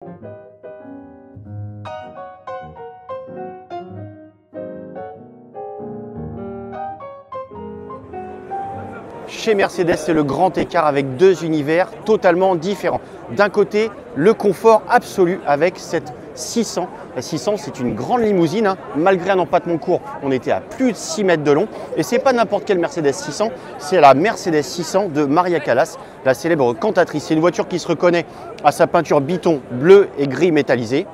Chez Mercedes, c'est le grand écart avec deux univers totalement différents. D'un côté, le confort absolu avec cette 600. La 600, c'est une grande limousine, hein. Malgré un empattement court, on était à plus de 6 mètres de long. Et ce n'est pas n'importe quelle Mercedes 600, c'est la Mercedes 600 de Maria Callas, la célèbre cantatrice. C'est une voiture qui se reconnaît à sa peinture biton bleu et gris métallisé.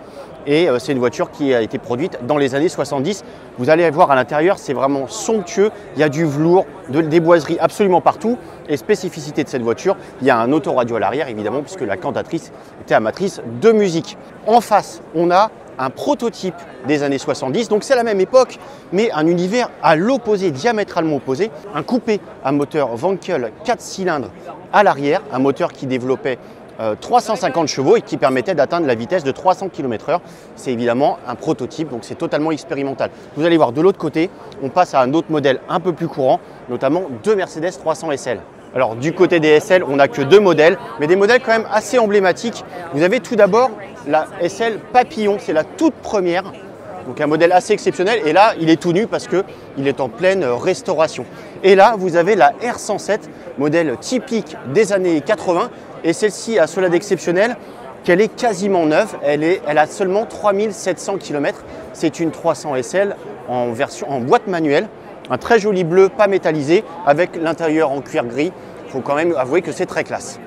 Et c'est une voiture qui a été produite dans les années 70. Vous allez voir à l'intérieur, c'est vraiment somptueux. Il y a du velours, des boiseries absolument partout. Et spécificité de cette voiture, il y a un autoradio à l'arrière, évidemment, puisque la cantatrice était amatrice de musique. En face, on a un prototype des années 70, donc c'est la même époque, mais un univers à l'opposé, diamétralement opposé. Un coupé à moteur Wankel 4 cylindres à l'arrière, un moteur qui développait 350 chevaux et qui permettait d'atteindre la vitesse de 300 km/h. C'est évidemment un prototype, donc c'est totalement expérimental. Vous allez voir de l'autre côté, on passe à un autre modèle un peu plus courant, notamment deux Mercedes 300 SL. Alors du côté des SL, on n'a que deux modèles, mais des modèles quand même assez emblématiques. Vous avez tout d'abord la SL Papillon, c'est la toute première, donc un modèle assez exceptionnel. Et là, il est tout nu parce qu'il est en pleine restauration. Et là, vous avez la R107, modèle typique des années 80. Et celle-ci a cela d'exceptionnel qu'elle est quasiment neuve. Elle a seulement 3700 km. C'est une 300 SL en boîte manuelle. Un très joli bleu, pas métallisé, avec l'intérieur en cuir gris. Il faut quand même avouer que c'est très classe.